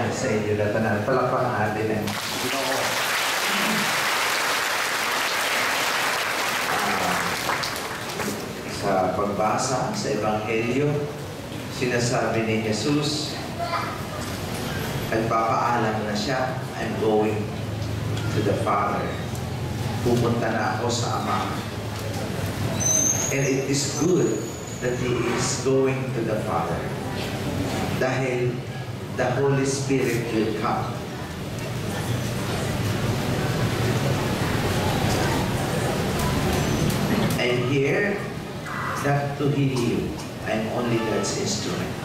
Pagpalain sa inyo na tanan. Palakpakan natin ang Ginoo. Sa pagbasa sa Ebanghelyo, sinasabi ni Jesus, nagpapaalam na siya, I'm going to the Father. Pupunta na ako sa Ama. And it is good that He is going to the Father. Dahil the Holy Spirit will come. I'm here not to heal you. I'm only God's instrument.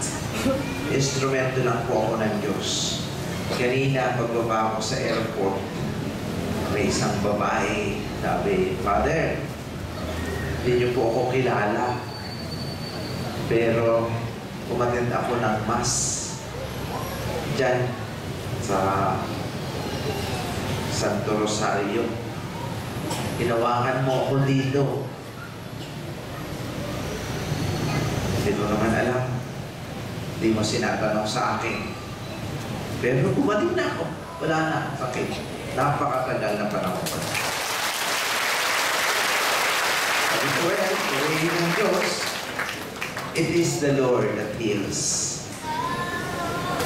Instrumento lang po ako ng Diyos. Kanina, pagbaba ko sa airport, may isang babae, sabi, Father, hindi niyo po ako kilala. Pero, umatend ako ng mass dyan sa Santo Rosario. Hinawakan mo ako dito. Hindi mo naman alam. Hindi mo sinatanong sa akin. Pero bumalik na ako. Wala na akong sakit. Napakatagal na panahon ko. Sabi ko, well, purihin ng Diyos, it is the Lord that heals.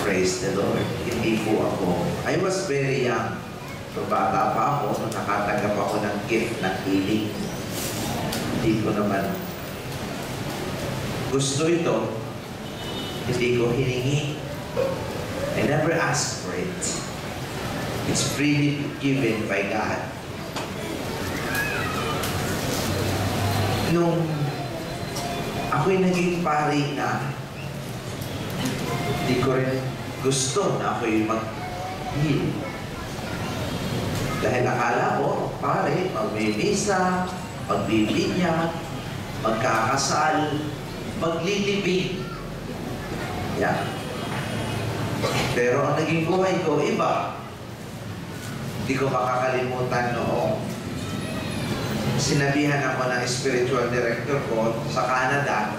Praise the Lord. Hindi po ako. I was very young. So, bata pa ako, nung nakatanggap ako ng gift ng healing. Hindi ko naman gusto ito. Hindi ko hiningi. I never asked for it. It's freely given by God. Nung ako'y naging pari na, hindi ko rin gusto na ako'y mag-heal. Dahil akala ko, pare, magbibisa, magbibinyag, magkakasal, maglilibing. Yan. Pero ang naging buhay ko, iba. Hindi ko makakalimutan noong sinabihan ako ng spiritual director ko sa Canada.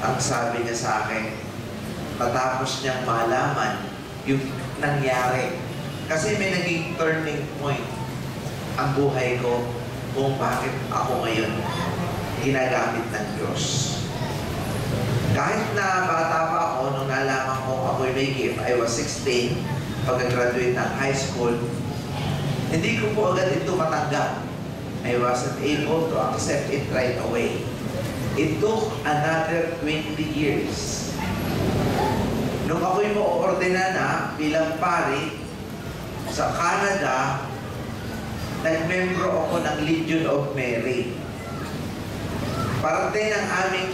Ang sabi niya sa akin, matapos niyang malaman yung nangyari. Kasi may naging turning point ang buhay ko kung bakit ako ngayon ginagamit ng Diyos. Kahit na bata pa ako, nung nalaman ko ako'y may gift, I was 16, pagka-graduate ng high school, hindi ko po agad ito matanggap. I wasn't able to accept it right away. It took another 20 years. Nung ako'y mo-ordina na bilang pari sa Canada, nag-membro ako ng Legion of Mary. Parte ng aming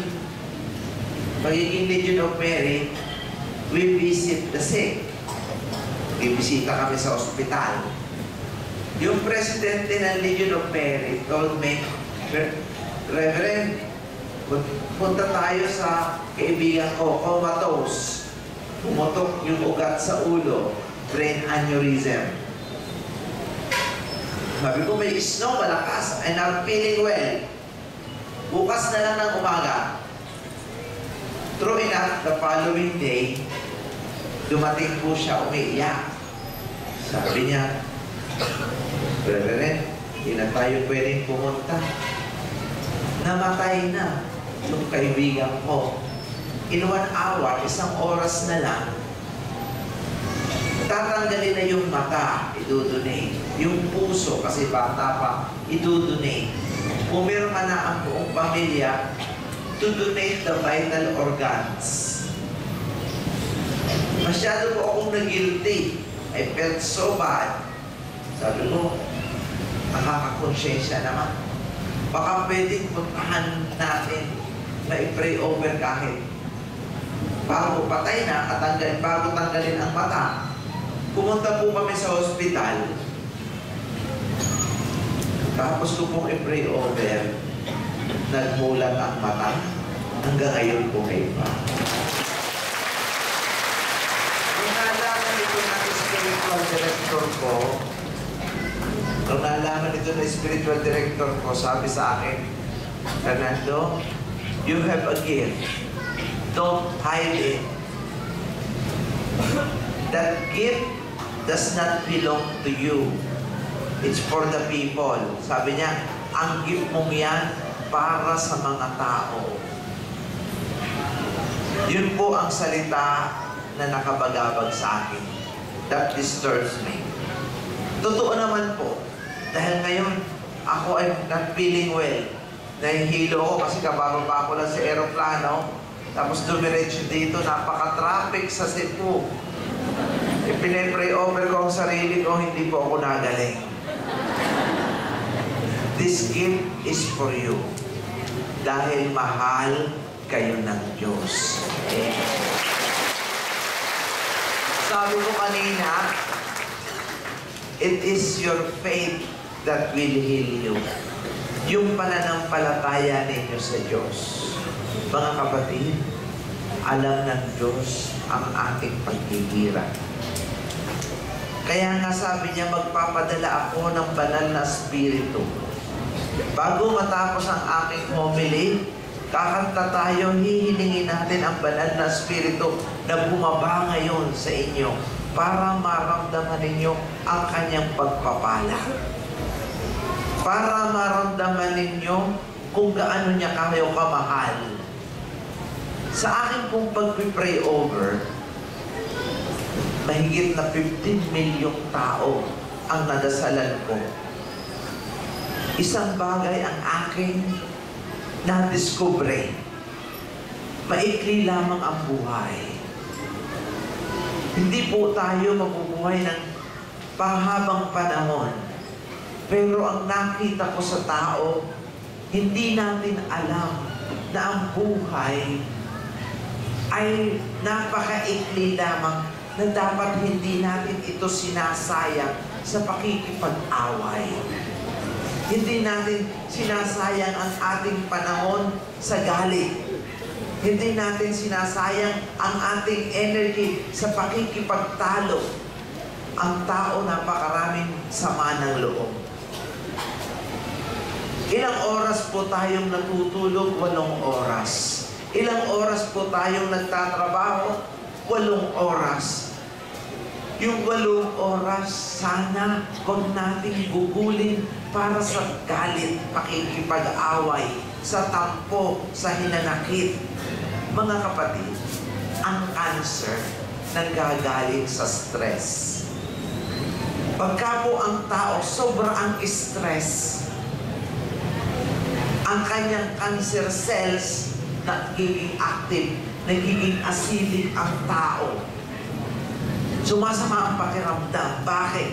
pagiging Legion of Mary, we visit the sick. Bibisita kami sa ospital. Yung presidente ng Legion of Mary told me, Reverend, punta tayo sa kaibigan ko, comatose. Pumutok yung ugat sa ulo, brain aneurysm. Sabi ko, may snow, malakas, and I'm feeling well. Bukas na lang ng umaga. True enough, the following day, dumating po siya, umiiyak. Sabi niya, Reverend, hindi na tayo pwedeng pumunta. Namatay na yung kaibigan ko. In 1 hour, 1 oras na lang, tatanggalin na yung mata, idudonate. Yung puso, kasi bata pa, idudonate. Pumirma na ang buong pamilya to donate the vital organs. Masyado po akong nag-guilty. I felt so bad. Sabi ko, nakakakonsensya naman. Baka pwedeng puntahan natin, ma-pray over kahit bago patay na, bago tanggalin ang mata. Pumunta po kami sa hospital. Tapos ko pong i-pray over, nagmulat ang mata. Hanggang ngayon po kayo pa. Nung nalaman ito ng spiritual director ko, sabi sa akin, Fernando, you have a gift. Don't hide it. That gift does not belong to you. It's for the people. Sabi niya, ang gift mong yan para sa mga tao. Yun po ang salita na nakabagabag sa akin. That disturbs me. Totoo naman po, dahil ngayon, ako ay not feeling well. Nahihilo ako kasi kabababa ko lang sa aeroplano. Tapos dumiretso dito, napaka-traffic sa Cebu. Ipinepray over ko ang sarili ko, hindi po ako nagaling. This gift is for you. Dahil mahal kayo ng Diyos. Okay? Sabi ko kanina, it is your faith that will heal you. Yung pananampalataya ninyo sa Diyos. Mga kapatid, alam ng Diyos ang ating paghihirap. Kaya nga sabi niya, magpapadala ako ng banal na Espiritu. Bago matapos ang aking homily, kakanta tayo, hihilingin natin ang banal na Espiritu na bumaba ngayon sa inyo para maramdaman ninyo ang kanyang pagpapala. Para maramdaman ninyo kung gaano niya kayo kamahal. Sa akin pong pag-pray over, mahigit na 15 milyong tao ang nadasalan ko. Isang bagay ang aking na-discover. Maikli lamang ang buhay. Hindi po tayo mabubuhay ng panghabang panahon. Pero ang nakita ko sa tao, hindi natin alam na ang buhay ay napakaikli lamang na dapat hindi natin ito sinasayang sa pakikipag-away. Hindi natin sinasayang ang ating panahon sa galit. Hindi natin sinasayang ang ating energy sa pakikipagtalo. Ang tao napakaraming sama ng loob. Ilang oras po tayong natutulog? 8 oras. Ilang oras po tayong nagtatrabaho? 8 oras. Yung 8 oras, sana huwag nating gugulin para sa galit, pakikipag-away, sa tampo, sa hinanakit. Mga kapatid, ang cancer nanggagaling sa stress. Pagka po ang tao sobra ang stress, ang kanyang cancer cells nagiging active, nagiging acidic ang tao. Sumasama ang pakiramdam. Bakit?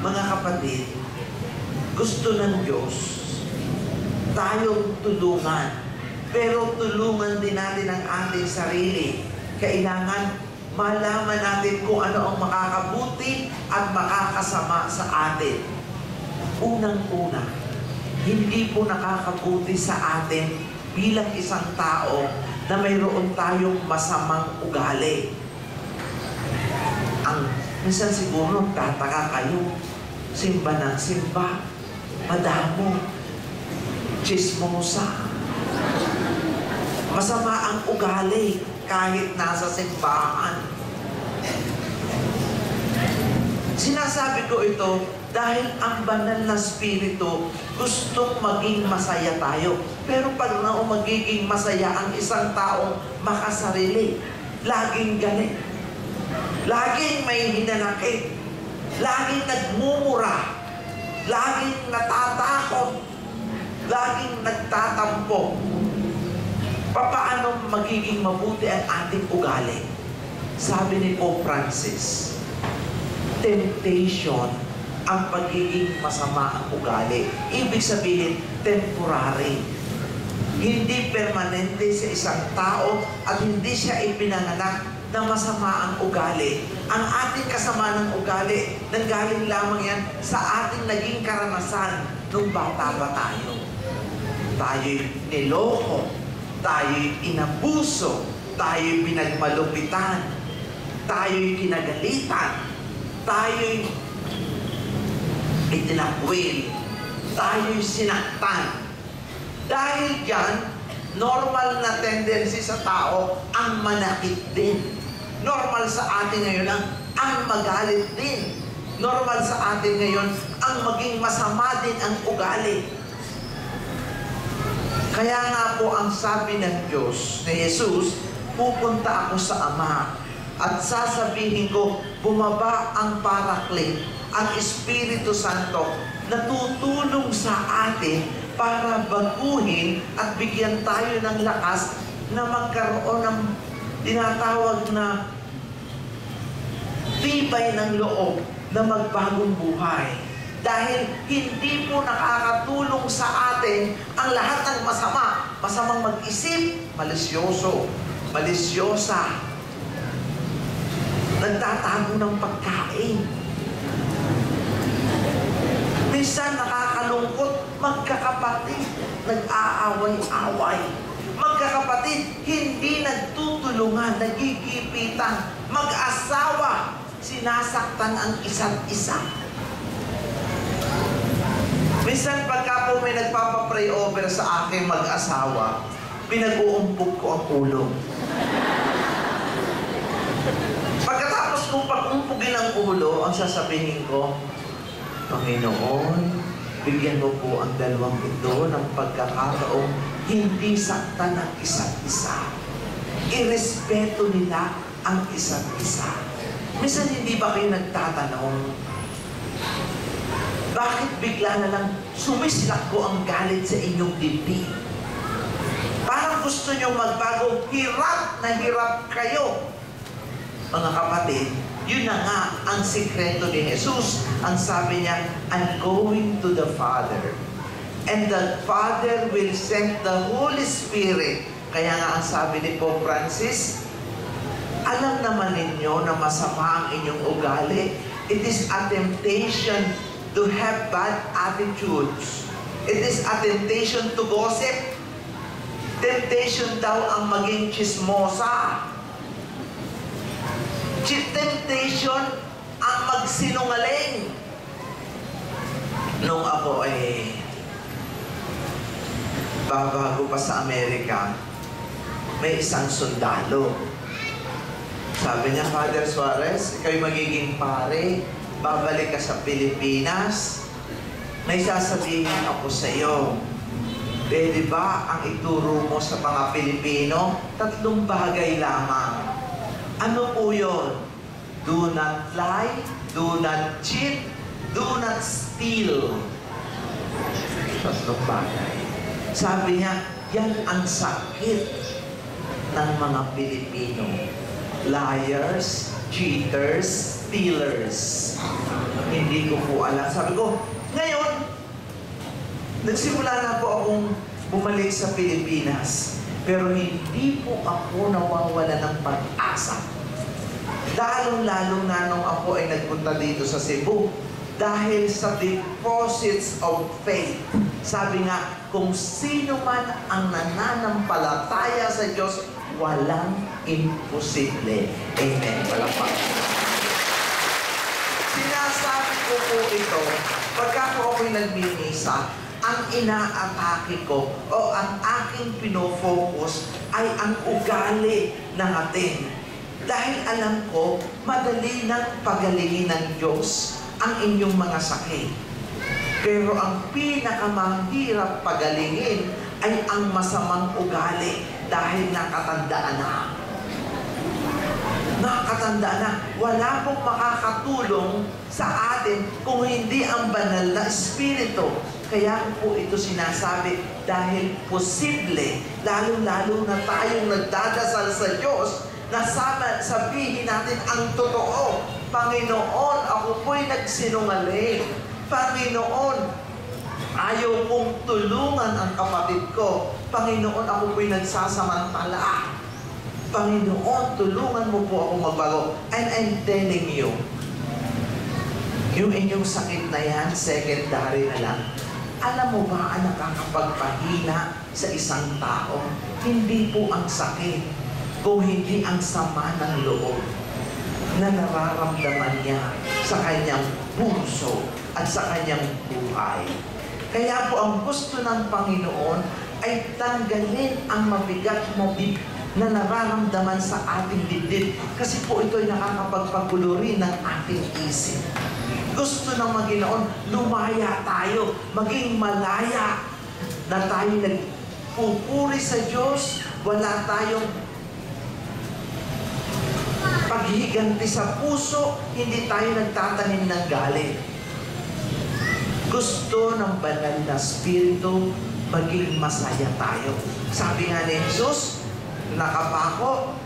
Mga kapatid, gusto ng Diyos tayong tulungan. Pero tulungan din natin ang ating sarili. Kailangan malaman natin kung ano ang makakabuti at makakasama sa atin. Unang-una, hindi po nakakabuti sa atin bilang isang tao na mayroon tayong masamang ugali. Minsan siguro tataka kayo, simba ng simba, madamo, chismosa. Masama ang ugali kahit nasa simbahan. Sinasabi ko ito dahil ang banal na Espiritu gustong maging masaya tayo. Pero pag magiging masaya ang isang taong makasarili, laging galit, laging may hinanakit, laging nagmumura, laging natatakot, laging nagtatampo. Paano magiging mabuti ang ating ugali? Sabi ni Pope Francis, temptation ang pagiging masama ang ugali. Ibig sabihin, temporary. Hindi permanente sa isang tao at hindi siya ipinanganak na masama ang ugali. Ang ating kasama ng ugali, nanggaling lamang yan sa ating naging karanasan nung bata pa tayo. Tayo'y niloko, tayo'y inabuso, tayo'y pinagmalupitan, tayo'y kinagalitan, tayo'y itinakwil, tayo'y sinaktan. Dahil dyan, normal na tendency sa tao ang manakit din. Normal sa atin ngayon ang magalit din. Normal sa atin ngayon ang maging masama din ang ugali. Kaya nga po ang sabi ng Diyos, ni Jesus, pupunta ako sa Ama at sasabihin ko, bumaba ang Paraklet, ang Espiritu Santo, na tutulong sa atin para baguhin at bigyan tayo ng lakas na magkaroon ng tinatawag na tibay ng loob na magbagong buhay. Dahil hindi po nakakatulong sa atin ang lahat ng masama. Masamang mag-isip, malisyoso, malisyosa, nagtatago ng pagkain. Minsan nakakalungkot, magkakapatid, nag-aaway-away. Magkakapatid, hindi nagtutulungan, nagigipitan. Mag-asawa, sinasaktan ang isa't isa. Minsan pagka po may nagpapapray over sa akin mag-asawa, pinag-uumpog ko ang ulo. Pagkatapos kong pag-umpugin ang ulo, ang sasabihin ko, Panginoon, bigyan mo po ang dalawang ito ng pagkakataong hindi saktan ang isa't isa. Irespeto nila ang isa't isa. Minsan hindi ba kayo nagtatanong, bakit bigla na lang sumislak ko ang galit sa inyong dibdib? Parang gusto nyo magbago, hirap na hirap kayo. Mga kapatid, yun na nga ang sikreto ni Jesus. Ang sabi niya, I'm going to the Father. And the Father will send the Holy Spirit. Kaya nga ang sabi ni Pope Francis, alam naman ninyo na masama ang inyong ugali. It is a temptation to have bad attitudes. It is a temptation to gossip. Temptation daw ang maging chismosa. Temptation ang magsinungaling. Nung ako ay babago pa sa Amerika, may isang sundalo. Sabi niya, Father Suarez, ikaw'y magiging pare, babalik ka sa Pilipinas, may sasabihin ako sa iyo. Pwede ba ang ituro mo sa mga Pilipino? 3 bagay lamang. Ano po yun? Do not lie, do not cheat, do not steal. 3 bagay. Sabi niya, yan ang sakit ng mga Pilipino. Liars, cheaters, stealers. Hindi ko po alam. Sabi ko, ngayon, nagsimula na po akong bumalik sa Pilipinas. Pero hindi po ako nawawala ng pag-asa. Lalong-lalo na nung ako ay nagpunta dito sa Cebu. Dahil sa deposits of faith. Sabi nga, kung sino man ang nananampalataya sa Diyos, walang imposible. Amen. Palakpak. Sinasabi ko po ito, pagka po ako'y nagmimisa, ang inaatake ko o ang aking pinofocus ay ang ugali ng atin. Dahil alam ko, madali nang pagalingin ng Diyos ang inyong mga sakit. Pero ang pinakamahirap pagalingin ay ang masamang ugali dahil nakatandaan na. Nakatandaan na. Wala pong makakatulong sa atin kung hindi ang banal na Espiritu. Kaya po ito sinasabi dahil posible, lalo-lalo na tayong nagdadasal sa Diyos, na sabihin natin ang totoo. Panginoon, ako po'y nagsinungaling. Panginoon, ayaw kong tulungan ang kapatid ko. Panginoon, ako po'y nagsasamantala. Panginoon, tulungan mo po ako magbago. And I'm telling you, yung inyong sakit na yan, secondary na lang. Alam mo ba ang nakakapagpahina sa isang tao? Hindi po ang sakit, kung hindi ang sama ng loob na nararamdaman niya sa kanyang puso at sa kanyang buhay. Kaya po ang gusto ng Panginoon ay tanggalin ang mabigat na na nararamdaman sa ating dibdib. Kasi po ito ay nakakapagpagulo rin ng ating isip. Gusto ng Panginoon, lumaya tayo, maging malaya na tayo nagpupuri sa Diyos, wala tayong paghihiganti sa puso, hindi tayo nagtatanim ng galit. Gusto ng banal na Espiritu, maging masaya tayo. Sabi nga ni Jesus, nakapako,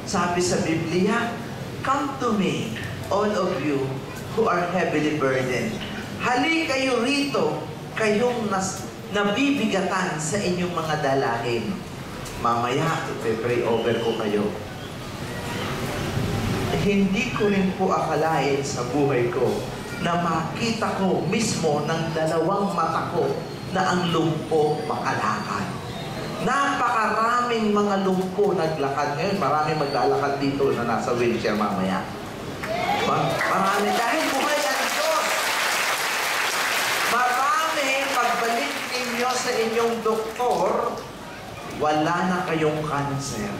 sabi sa Biblia, "Come to me, all of you who are heavily burdened." Hali kayo rito, kayong nabibigatan sa inyong mga dalahin. Mamaya, ipre-pray over ko kayo. Hindi ko rin po akalain sa buhay ko na makita ko mismo ng dalawang mata ko na ang lumpo makalakad. Napakaraming mga lumpo naglakad. Ngayon, maraming maglalakad dito na nasa wheelchair mamaya. Marami. Dahil buhay ang Diyos. Marami, pagbalik ninyo sa inyong doktor, wala na kayong cancer.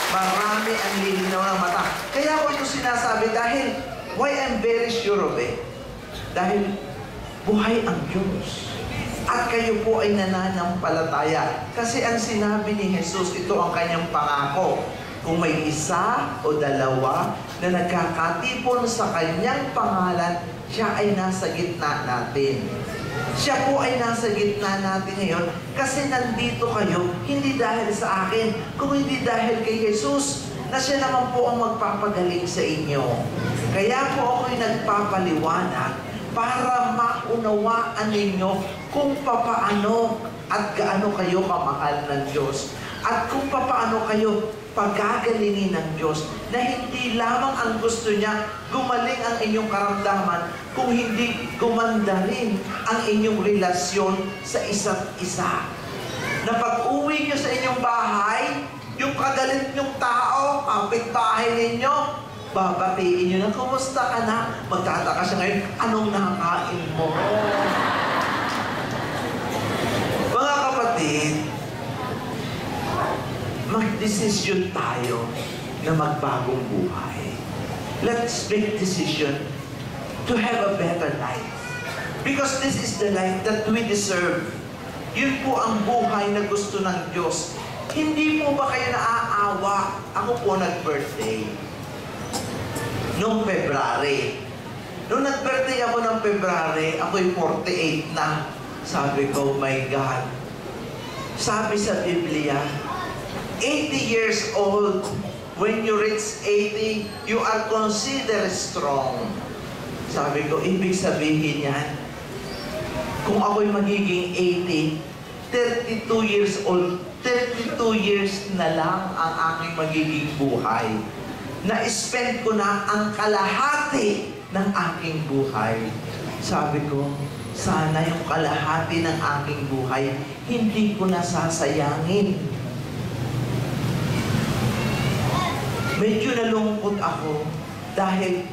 Marami ang lilinaw ng mata. Kaya ko ito sinasabi dahil, why I'm very sure of it? Dahil buhay ang Diyos. At kayo po ay nananampalataya. Kasi ang sinabi ni Jesus, ito ang kanyang pangako. Kung may isa o dalawa na nagkakatipon sa kanyang pangalan, siya ay nasa gitna natin. Siya po ay nasa gitna natin ngayon kasi nandito kayo, hindi dahil sa akin, kung hindi dahil kay Jesus, na siya naman po ang magpapagaling sa inyo. Kaya po ako'y nagpapaliwanag para maunawaan ninyo kung papaano at gaano kayo kamahal ng Diyos. At kung papaano kayo pagagalingin ng Diyos na hindi lamang ang gusto niya gumaling ang inyong karamdaman, kung hindi gumanda rin ang inyong relasyon sa isa't isa. Na pag-uwi niyo sa inyong bahay, yung kagalit niyong tao, kapitbahay ninyo, babatiin niyo na, "Kumusta ka na?" Magtataka siya ngayon, "Anong nakain mo?" Mga kapatid, mag-desisyon tayo na magbagong buhay. Let's make decision to have a better life. Because this is the life that we deserve. Yun po ang buhay na gusto ng Diyos. Hindi po ba kayo naaawa? Ako po nag-birthday noong February. Noong nag-birthday ako ng February, ako'y 48 na. Sabi ko, my God. Sabi sa Biblia, 80 years old, when you reach 80, you are considered strong. Sabi ko, ibig sabihin yan, kung ako'y magiging 80, 32 years old, 32 years na lang ang aking magiging buhay. Na-spend ko na ang kalahati ng aking buhay. Sabi ko, sana yung kalahati ng aking buhay, hindi ko nasasayangin. Medyo nalungkot ako dahil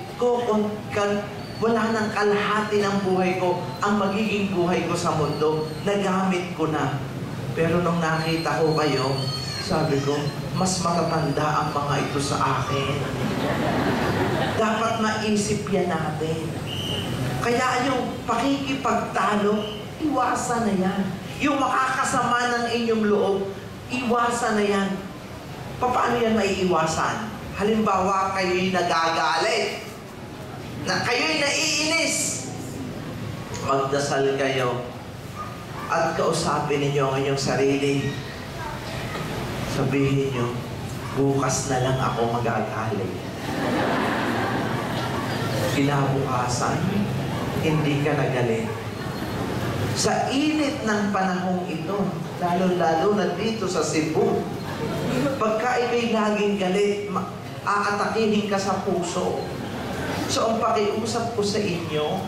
wala nang kalahati ng buhay ko ang magiging buhay ko sa mundo. Nagamit ko na. Pero nung nakita ko kayo, sabi ko, mas matatanda ang mga ito sa akin. Dapat maisip yan natin. Kaya yung pakikipagtalo, iwasan na yan. Yung makakasama ng inyong loob, iwasan na yan. Paano yan maiiwasan? Halimbawa, kayo'y nagagalit, na kayo'y naiinis. Magdasal kayo at kausapin ninyo ang inyong sarili. Sabihin nyo, bukas na lang ako magagalit. Kinabukasan, hindi ka nagalit. Sa init ng panahong ito, lalo-lalo na dito sa Cebu, pagka ika'y laging galit, aatakihin ka sa puso. So, ang pakiusap ko sa inyo,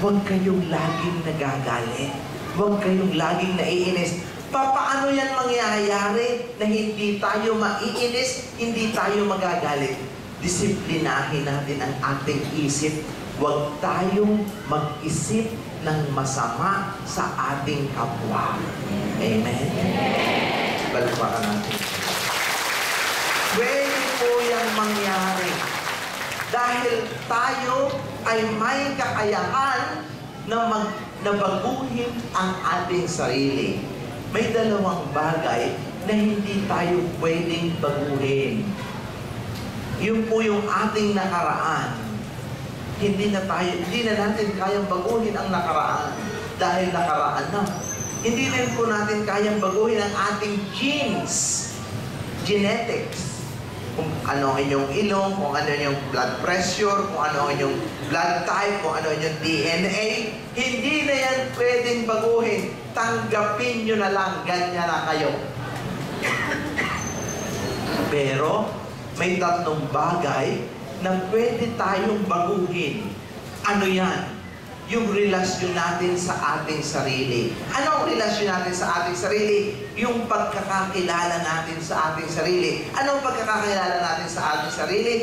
huwag kayong laging nagagalit. Huwag kayong laging naiinis. Paano yan mangyayari na hindi tayo maiinis, hindi tayo magagalit? Disiplinahin natin ang ating isip. Huwag tayong mag-isip ng masama sa ating kapwa. Amen? Palakpakan natin. Pwede po yung mangyari dahil tayo ay may kakayahan na baguhin ang ating sarili. May dalawang bagay na hindi tayo pwedeng baguhin. Yun po yung ating nakaraan. Hindi na natin kayang baguhin ang nakaraan dahil nakaraan na. Hindi rin po natin kayang baguhin ang ating genes, genetics. Kung ano ang inyong ilong, kung ano yung blood pressure, kung ano ang inyong blood type, kung ano yung DNA. Hindi na yan pwedeng baguhin. Tanggapin nyo na lang, ganyan na kayo. Pero, may tatlong bagay na pwede tayong baguhin. Ano yan? Yung relasyon natin sa ating sarili. Ano ang relasyon natin sa ating sarili? Yung pagkakakilala natin sa ating sarili. Ano ang pagkakakilala natin sa ating sarili?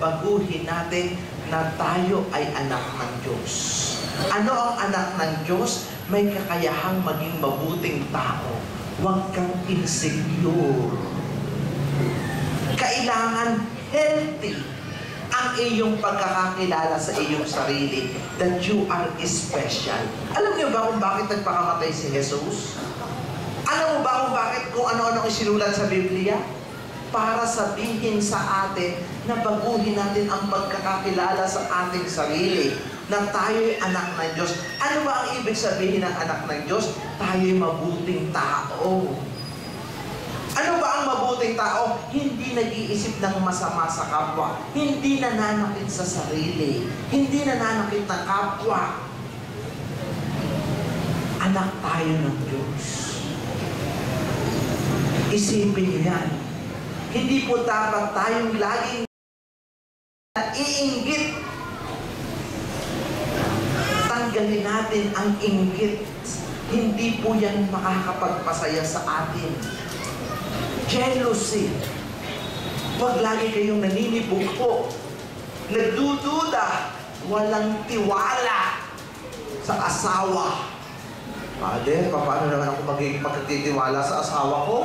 Baguhin natin na tayo ay anak ng Diyos. Ano ang anak ng Diyos? May kakayahang maging mabuting tao. Huwag kang insecure. Kailangan healthy ang iyong pagkakakilala sa iyong sarili, that you are special. Alam niyo ba kung bakit nagpakamatay si Jesus? Alam mo ba kung bakit kung ano-ano isinulat sa Biblia? Para sabihin sa atin na baguhin natin ang pagkakakilala sa ating sarili, na tayo'y anak ng Diyos. Ano ba ang ibig sabihin ng anak ng Diyos? Tayo'y mabuting tao. Ano ba ang mabuting tao? Hindi nag-iisip ng masama sa kapwa. Hindi nananakit sa sarili. Hindi nananakit ng kapwa. Anak tayo ng Diyos. Isipin niyo yan. Hindi po dapat tayong laging iinggit. Tanggalin natin ang inggit. Hindi po yan makakapagpasaya sa atin. Jealousy. Huwag lagi kayong naninibugpo, nagdududa, walang tiwala sa asawa. Father, paano naman ako magiging pagtitiwala sa asawa ko?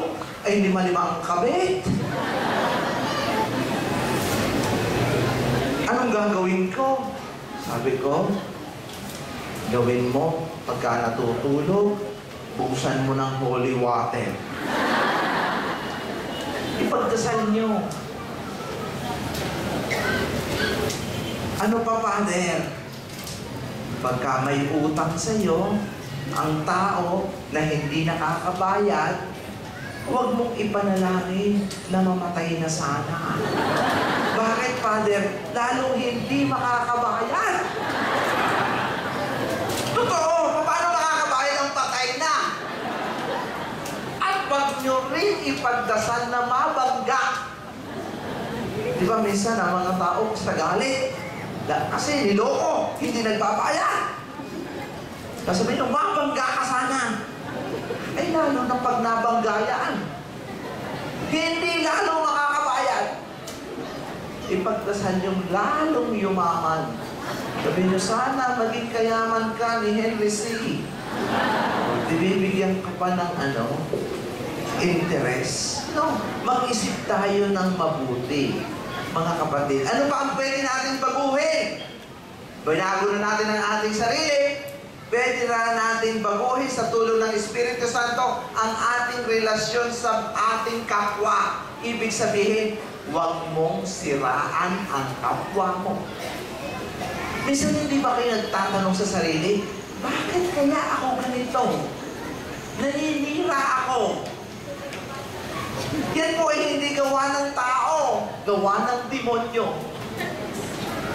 Ay, lima-lima ang kabit. Anong gagawin ko? Sabi ko, gawin mo pagka natutulog, buksan mo ng holy water. Ipagdasal nyo. Ano pa, Father? Pagka may utang sa'yo, ang tao na hindi nakakabayad, huwag mong ipanalangin na mamatay na sana. Bakit, Father? Lalong hindi makakabayad. Totoo, paano makakabayad ang patay na? Pag nyo rin ipagdasal na mabangga. Di ba minsan ang mga tao sa galit? Kasi niloko, hindi nagbabayad. Sasabihin nyo, mabangga ka sana. Ay lalo na pag nabanggayaan. Hindi lalo makakabayad. Ipagdasal nyo lalong yumaman. Sabihin nyo, sana maging kayaman ka ni Henry C. Bibigyan ka pa ng interest. No, mag-isip tayo ng mabuti, mga kapatid. Ano pa ang pwede natin baguhin? Binago na natin ang ating sarili. Pwede na natin baguhin sa tulong ng Espiritu Santo ang ating relasyon sa ating kapwa. Ibig sabihin, huwag mong siraan ang kapwa mo. Minsan hindi ba kayo nagtatanong sa sarili, bakit kaya ako ganito? Naninira ako. Yan po ay hindi gawa ng tao, gawa ng demonyo.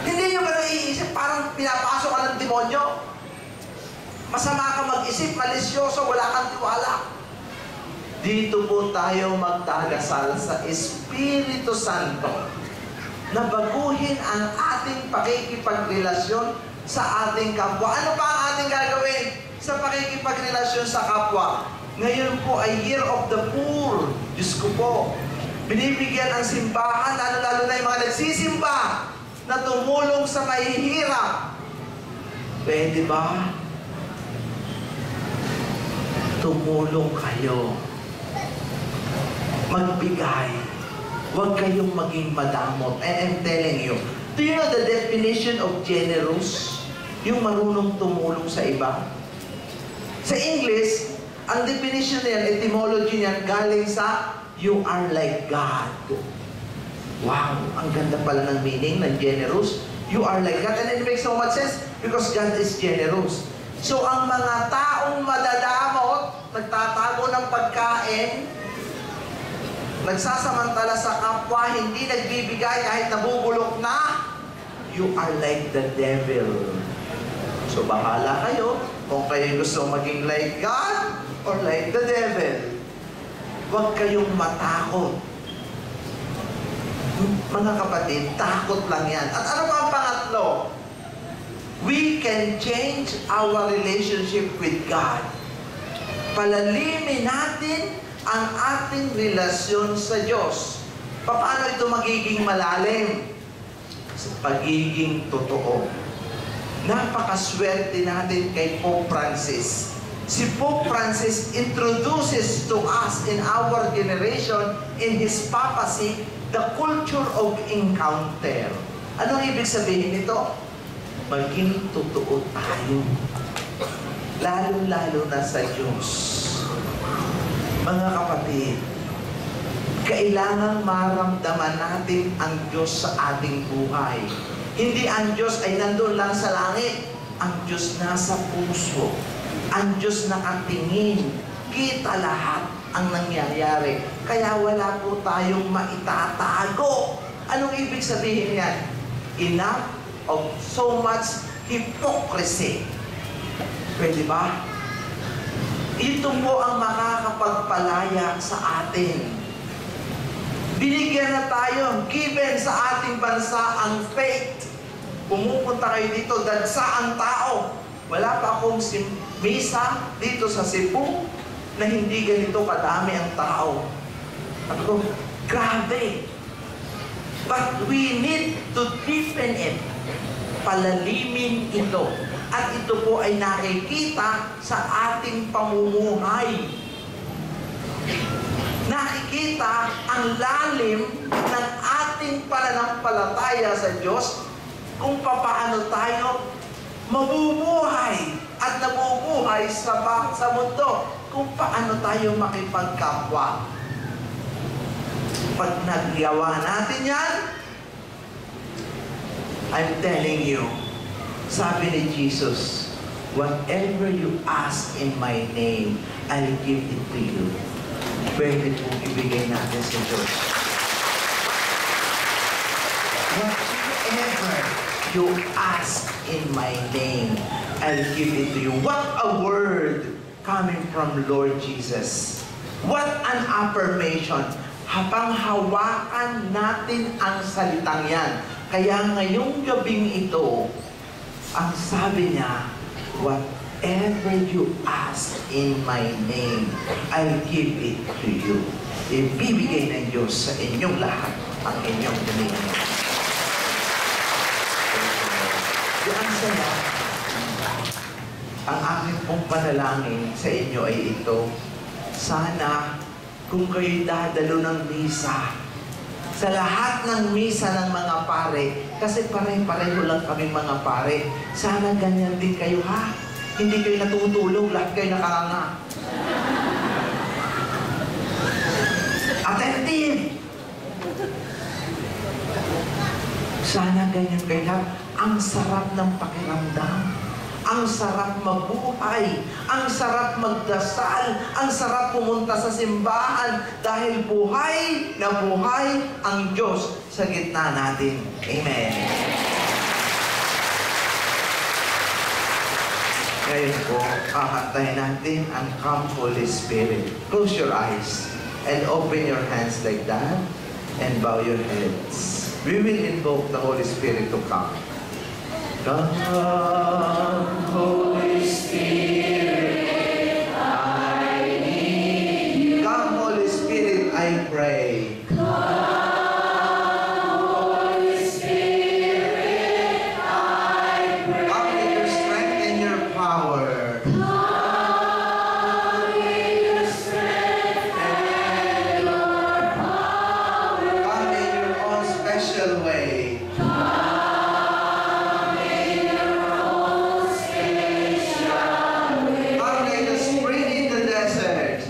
Hindi nyo ba naiisip parang pinapasok ka ng demonyo? Masama ka mag-isip, malisyoso, wala kang tiwala. Dito po tayo magdadasal sa Espiritu Santo na baguhin ang ating pakikipagrelasyon sa ating kapwa. Ano pa ang ating gagawin sa pakikipagrelasyon sa kapwa? Ngayon po ay Year of the Poor. Diyos ko po, binibigyan ang simbahan, lalo na yung mga nagsisimba na tumulong sa mahihirap. Pwede ba tumulong kayo. Magbigay. Huwag kayong maging madamot. And I'm telling you, do you know the definition of generous? Yung marunong tumulong sa iba. Sa English, ang definition niyan, etymology niyan, galing sa you are like God. Wow, ang ganda pala ng meaning ng generous. You are like God. And it makes so much sense because God is generous. So ang mga taong madadamot, nagtatago ng pagkain, nagsasamantala sa kapwa, hindi nagbibigay kahit nabubulok na, you are like the devil. So bahala kayo kung kayo gusto maging like God or like the devil. Huwag kayong matakot. Mga kapatid, takot lang yan. At ano pa ang pangatlo? We can change our relationship with God. Palalimin natin ang ating relasyon sa Diyos. Paano ito magiging malalim? Sa pagiging totoo. Napakaswerte natin kay Pope Francis. Si Pope Francis introduces to us in our generation, in his papacy, the culture of encounter. Anong ibig sabihin nito? Maging totoo tayo. Lalo-lalo na sa Diyos. Mga kapatid, kailangan maramdaman natin ang Diyos sa ating buhay. Hindi ang Diyos ay nandun lang sa langit. Ang Diyos nasa puso. Ang Diyos nakatingin. Kita lahat ang nangyayari. Kaya wala po tayong maitatago. Anong ibig sabihin yan? Enough of so much hypocrisy. Pwede ba? Ito po ang makakapagpalaya sa atin. Binigyan na tayo, given sa ating bansa ang faith. Pumupunta kayo dito, dagsa ang tao. Wala pa akong misa dito sa Cebu na hindi ganito kadami ang tao. Sabi ko, grabe. But we need to deepen it. Palalimin ito. At ito po ay nakikita sa ating pamumuhay. Nakikita ang lalim ng ating pananampalataya sa Diyos kung paano tayo mabubuhay at nabubuhay sa mundo, kung paano tayo makipagkapwa. Pag nagawa natin yan, I'm telling you, sabi ni Jesus, whatever you ask in my name, I'll give it to you. Pwede pong ibigay natin sa Diyos. Whatever you ask in my name, I'll give it to you. What a word coming from Lord Jesus. What an affirmation. Habang hawakan natin ang salitang yan. Kaya ngayong gabing ito, ang sabi niya, whatever you ask in my name, I'll give it to you. Ibibigay ng Diyos sa inyong lahat ang inyong hininga. Diyan saya, ang aking pong panalangin sa inyo ay ito, sana kung kayo dadalo ng misa, sa lahat ng misa ng mga pare, kasi pare-pareho lang kami mga pare, sana ganyan din kayo, ha? Hindi kayo natutulog, lahat kayo nakanganga. Attentive! Sana ganyan kayo lahat. Ang sarap ng pakiramdam. Ang sarap mabuhay. Ang sarap magdasal. Ang sarap pumunta sa simbahan dahil buhay na buhay ang Diyos sa gitna natin. Amen. Ngayon po, kakantahin natin ang Come Holy Spirit. Close your eyes and open your hands like that and bow your heads. We will invoke the Holy Spirit to come. Come, Holy Spirit, I need you. Come, Holy Spirit, I pray. Come, Holy Spirit, I pray. Come with your strength and your power. Come with special way. Come like the spring in the desert.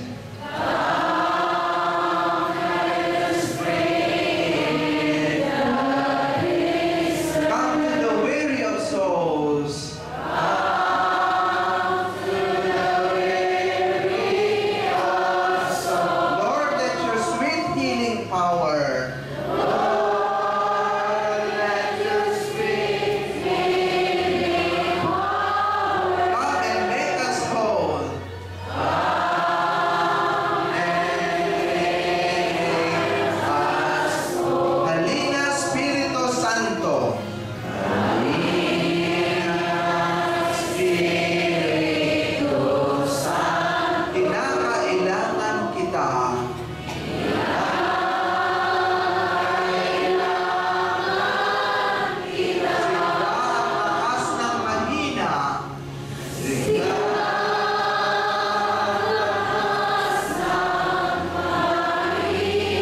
Come to the weary of souls. Lord, let your sweet healing power come and make us whole. Halina, Espiritu Santo. Kinakailangan kita. Lakas ng mahina.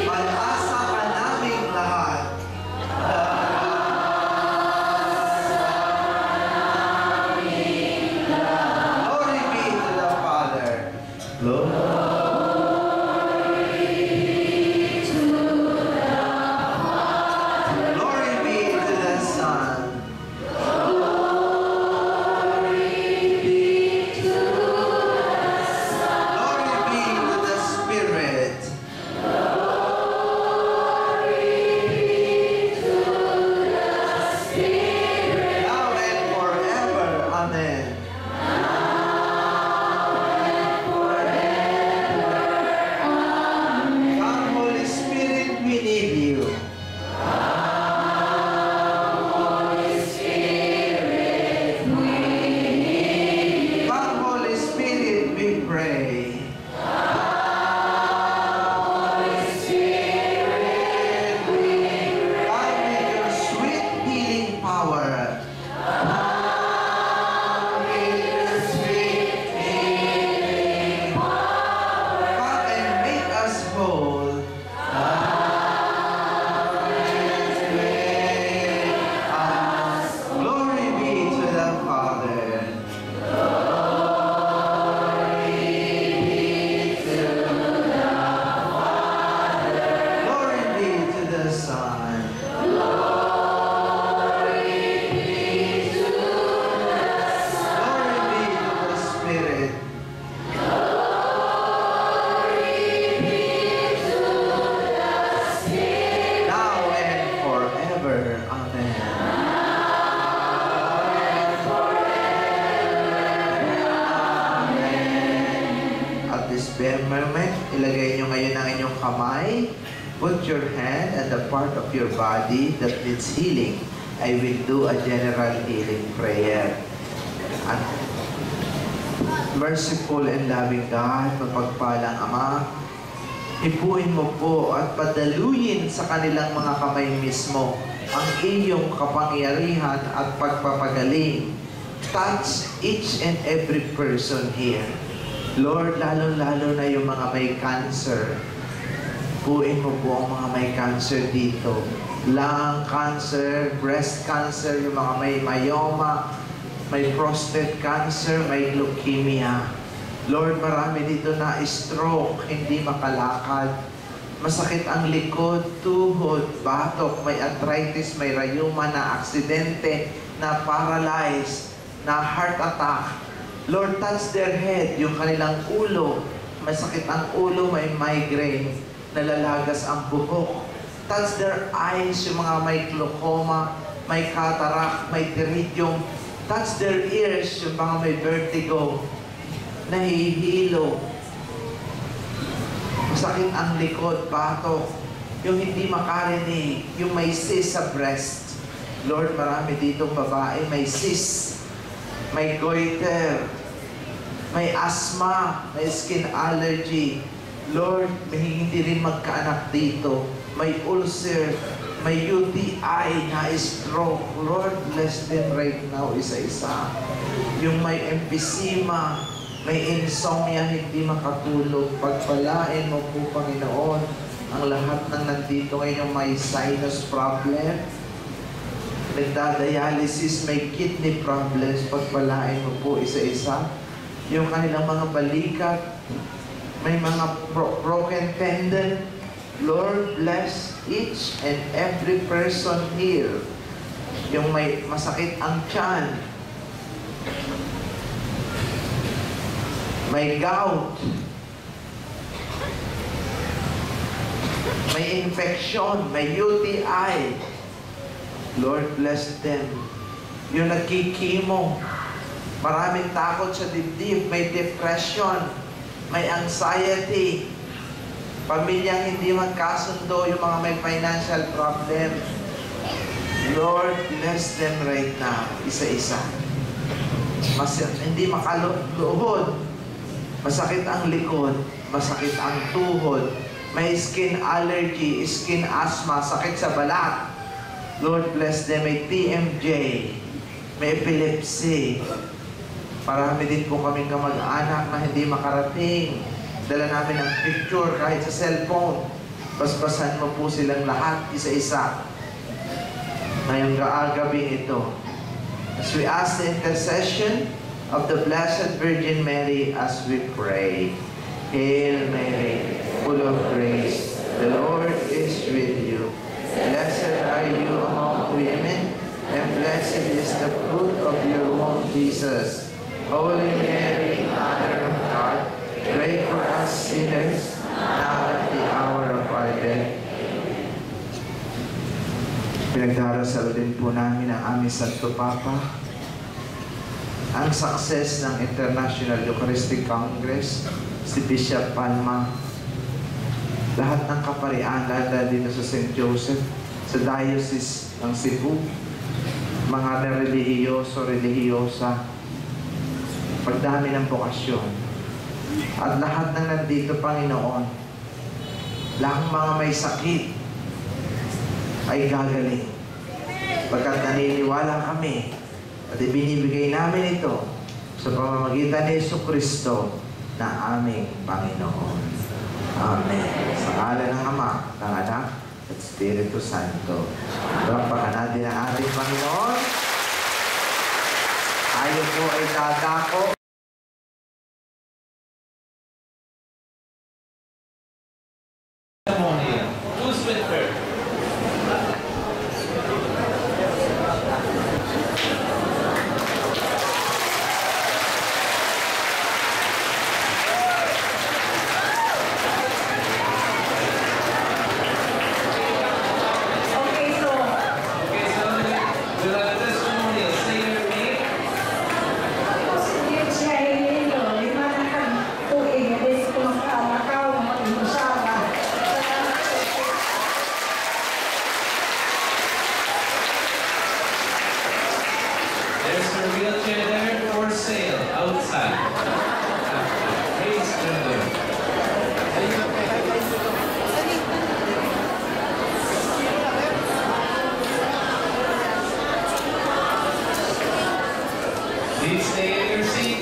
Pag-asa ka naming lahat. Glory be to the Father. Glory be to the Son. Glory be to the Spirit. Now and forever. Amen. Come, Holy Spirit, we need you. Come, Holy Spirit, we pray. Come with your sweet healing power. Come and make us whole. Glory be to the Father. Glory be to the Son. Glory be to the Spirit. Now and forever. Amen. At this very moment, ilagay nyo ngayon ang inyong kamay. Put your hand at the part of your body that needs healing. I will do a general healing prayer. And merciful and loving God, mapagpalang Ama, ipuin mo po at padaluyin sa kanilang mga kamay mismo ang iyong kapangyarihan at pagpapagaling. Touch each and every person here. Lord, lalo-lalo na yung mga may cancer. Puin mo po ang mga may cancer dito. Lung cancer, breast cancer, yung mga may myoma, may prostate cancer, may leukemia. Lord, marami dito na stroke, hindi makalakad. Masakit ang likod, tuhod, batok, may arthritis, may rayuma, na aksidente, na paralyzed, na heart attack. Lord, touch their head, yung kanilang ulo. Masakit ang ulo, may migraine, nalalagas ang buhok. Touch their eyes, yung mga may glaucoma, may cataract, may pterygium. Touch their ears, yung mga may vertigo, nahihilo. Masakit ang likod, batok, yung hindi makarinig, yung may cyst sa breast. Lord, marami ditong babae, may cyst, may goiter, may asthma, may skin allergy. Lord, may hindi rin magkaanak dito. May ulcer, may UTI na stroke. Lord, bless them right now, isa-isa. Yung may emphysema, may insomnia, hindi makatulog. Pagpalain mo po, Panginoon, ang lahat ng nandito ngayon may sinus problem, nagdadialysis, may kidney problems, pagpalain mo po isa-isa. Yung kanilang mga balikat, may mga broken tendon. Lord, bless each and every person here. Yung may masakit ang tiyan, may gout, may infection, may UTI. Lord, bless them. Yung nagkikimo, maraming takot sa dibdib, may depression, may anxiety, pamilyang hindi magkasundo, yung mga may financial problem. Lord, bless them right now, isa-isa. Hindi makaluhod, masakit ang likod, masakit ang tuhod, may skin allergy, skin asthma, sakit sa balat. Lord, bless them. May TMJ, may epilepsy. Marami din po kaming kamag-anak na hindi makarating. Dala namin ang picture kahit sa cellphone. Basbasan mo po silang lahat, isa-isa. Ngayong gabing ito, as we ask the intercession of the Blessed Virgin Mary as we pray. Hail Mary, full of grace, the Lord is with you. Blessed are you among women, and blessed is the fruit of your womb, Jesus. Holy Mary, Mother of God, pray for us sinners, now at the hour of our death. Pinagdarasal din po namin ang aming Santo Papa, ang success ng International Eucharistic Congress, si Bishop Palma, lahat ng kaparian, lalo dito sa St. Joseph, sa Diocese ng Cebu, mga relihiyoso, relihiyosa, pagdami ng bokasyon, at lahat ng nandito, Panginoon, lahat mga may sakit ay gagaling. Pagkat naniniwala kami at ibinibigay namin ito sa pamamagitan ni Jesucristo na aming Panginoon. Amen. Sa ngalan ng Ama, ng Anak, at Espiritu Santo. Rampakan natin ang ating Panginoon. Tayo po ay dadako. Who's with her? Please stay in your seat.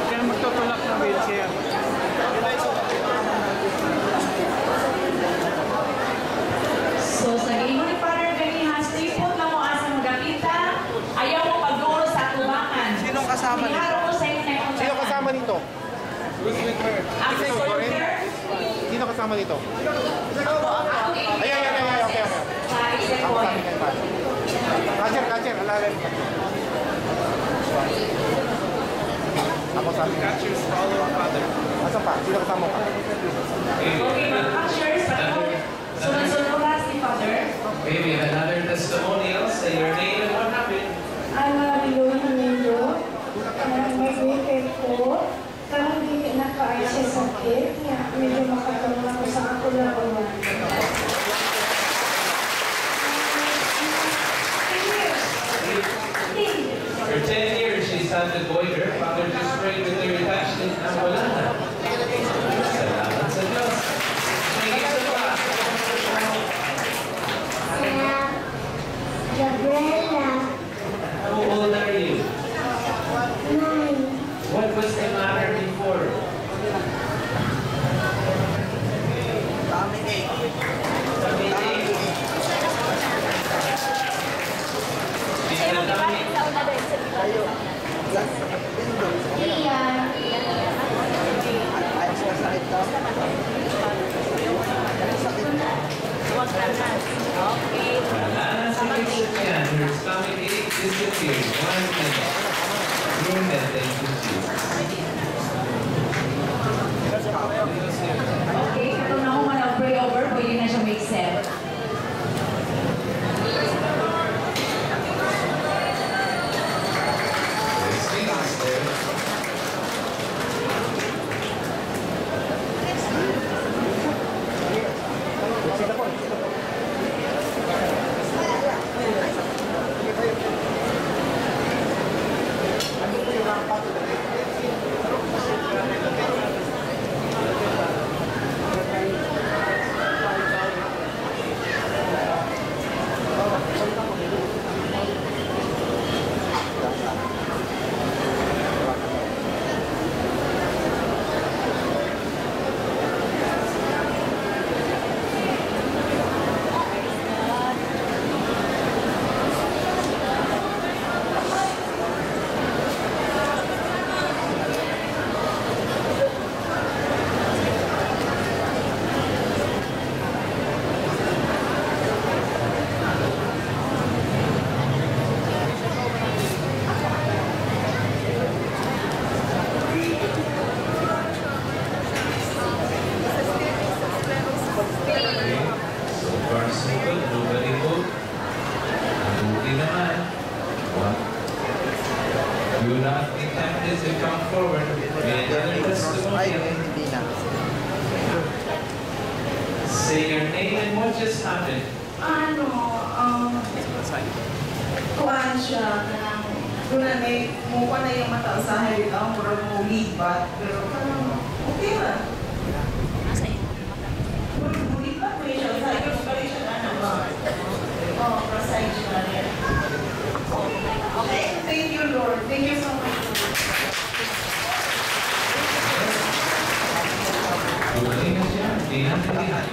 Kaya magtutulak ng wheelchair. So sa imo ni Father Benny stripot na mo asa magapita, ayaw mo pagduol sa tubangan. Sinong kasama nito? Iharo mo sa inyo na yung Sino kasama nito? Who's with her? Ako Ikaw sa rin? Luther. Sino kasama nito? Ako Ay, okay. Sa exec Ako boy. sa akin pa. Roger, alalim. Ako sa akin. Catchers follow Father. Asan pa? Sino kasama pa? Okay, mga pictures, sunod-sunod oras ni Father. Maybe another testimonial. Say your name and what happened. Lord ninyo, mag-weekend po, parang hindi nakaay siya sakit, medyo makatulong ako sa ako lang ulan. For 10 years, she's had the goiter. Father just prayed with her attachment and wala na. Salamat sa Diyos. May isa pa. Gabriela, How old are you? What was the matter before? Tummy ache. Wala na si Christian. Her stomach ache disappeared. 1 minute. Amen. Thank you, Jesus. Okay, ito na ako mag-pray over. Pwede na siya make sense. Do not be tempted to come forward with another testimony. Say your name and what just happened. Kuhaan siya na kuna may mukha na yung mata sa halit ang murag mo libat pero parang okay ba? Murag mo libat mo siya sa iyo kali siya na ba? Oh, prosay siya na. Okay, thank you Lord. Thank you so much. Gumaling na siya. Di natin lihat.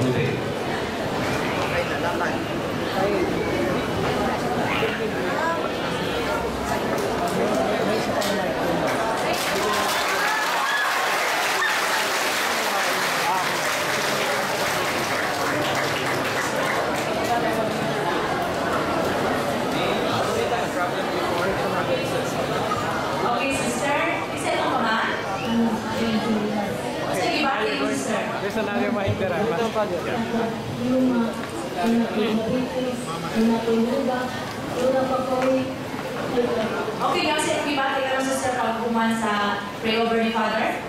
Huli. Okay, sister. Isa ito ka ma? Sige, bakit yung sister? There's another mic there. Okay, kasi ibati ka lang sister pag kuman sa pray over ni Father.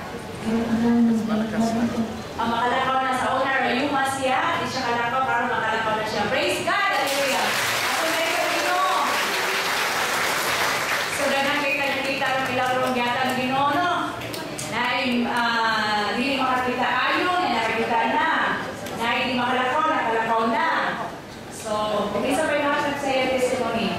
Ang makalakaw na sa owner, Rayuma siya, di siya kalakaw, pero makalakaw na siya. Praise God! Hallelujah! Ako na yung Ginoo. So, ganang kita ng ilaw yata ng Ginoo, no? Na di makakita ayon, nakakita na. Na hindi makalakaw, nakalakaw na. So, isa pa yung hashtag sa iyo testimony.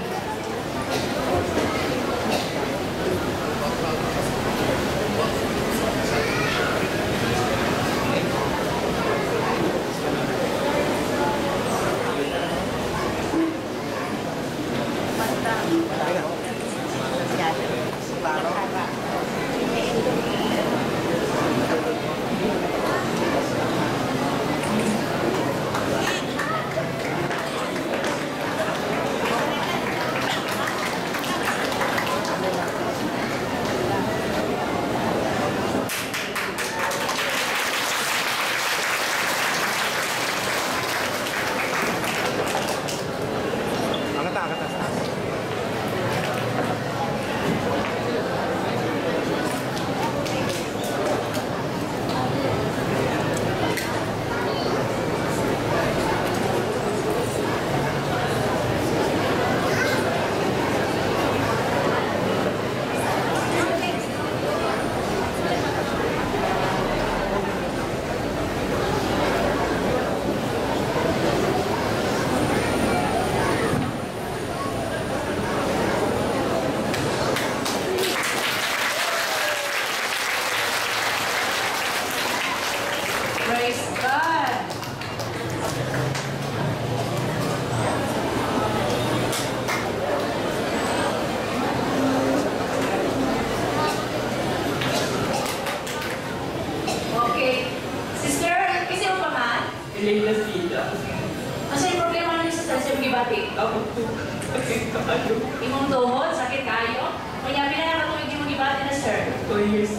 Imong tuhod, sakit kayo. Kunya, pila na katuig imong gibati na, sir? 2 years.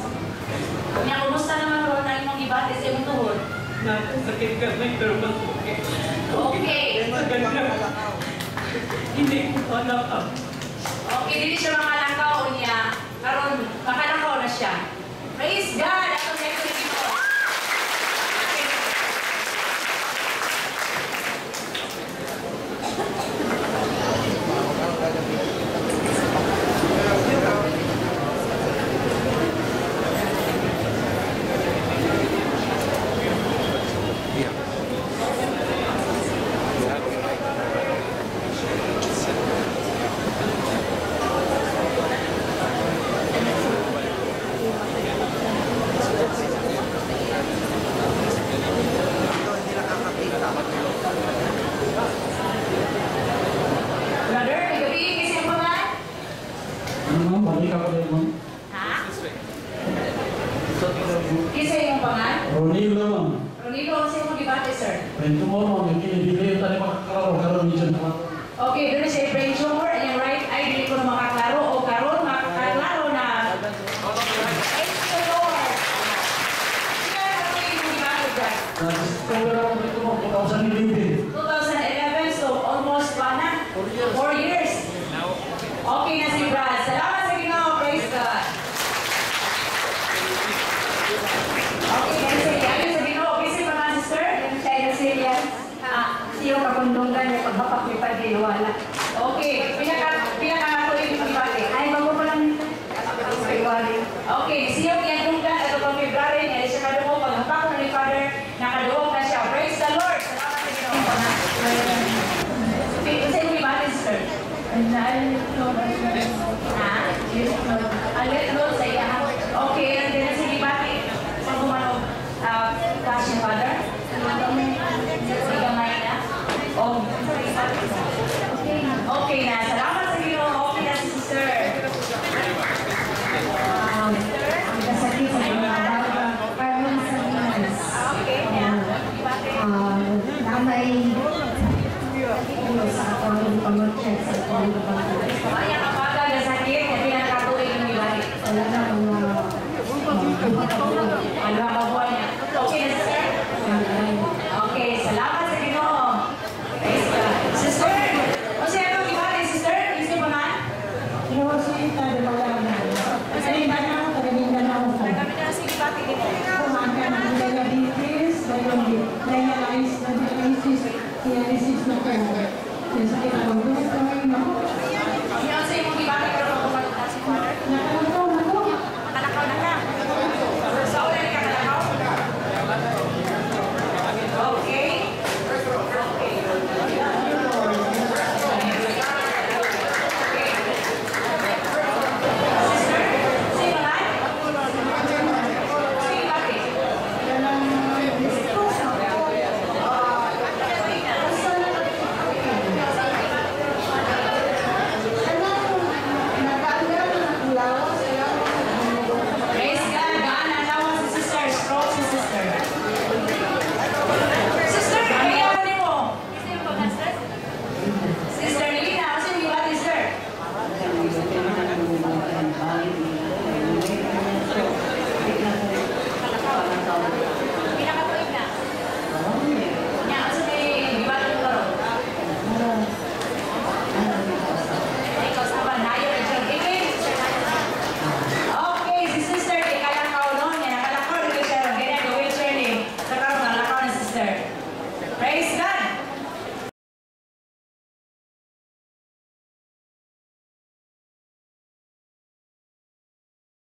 Kunya, kumusta naman ron na imong gibati sa imong tuhod? Nakasakit ka na, pero okay. Okay. Hindi ko malakaw. Okay, dili siya makalakaw niya. Karon, makalakaw na siya. Praise God! Ako sa ito dito. Brother, may gabi, kasi yung pangalan? Ma'am, balik ako din, ma'am. Ha? Kisa yung pangalan? Ronilo, ma'am. Ronilo, kasi yung gibati, sir. And tomorrow, ma'am, hindi tayo makaklaro, karoon dito naman. Okay, doon na siya brain tumor, and yung right eye, dili ko na makaklaro, o karon makaklaro na. Praise the Lord! Sige, ano yung gibati dyan? Discover ako dito, ma'am, 2011. 2011, so almost 4 years. Okay na si Brad. Salamat sa Ginoo. Praise God. Okay, kasi ayun sa Ginoo. Busy pa nga sister. Yung siya yung serious. Siyo kapundungan niya paghapak ni Pagdiwala. Okay, pinaka-tuloy yung pagpati. Ay, bago pa lang nito. Pagdiwali. Okay, siya pinagdunggan. Ito pang February. Ngayon siya kadugo. Paghapak na ni Father. Nakadugo na siya. Praise the Lord. Salamat sa Ginoo. Kasi yung pagpati, sister. Ha? Alit Lord sa iya. Okay, and then sige bati. Pag gumanog, cash yung Father. Sige gamay na. Oh, okay na. Salamat sa Ginoo. Okay na si sister. Ang kasakit sa mga bata, parang sa Minas. Okay na. Bati. Namay sa akong pamag-check sa akong bata. Kaya kapag nasakit, hindi na katuloy yung ibati. Wala na mga Ano ang mabuhay niya? Okay na sister? Okay, salamat sa Ginoo. Praise God. Sister, o siya itong ibati, sister? Please mo naman. Inuwasin tayo wala na. Kasi iba na ako, pagalinda na ako. Kami na sige bati dito. Kumaga ng diabetes, dialysis na dialysis na kaya. Kaya sakit ako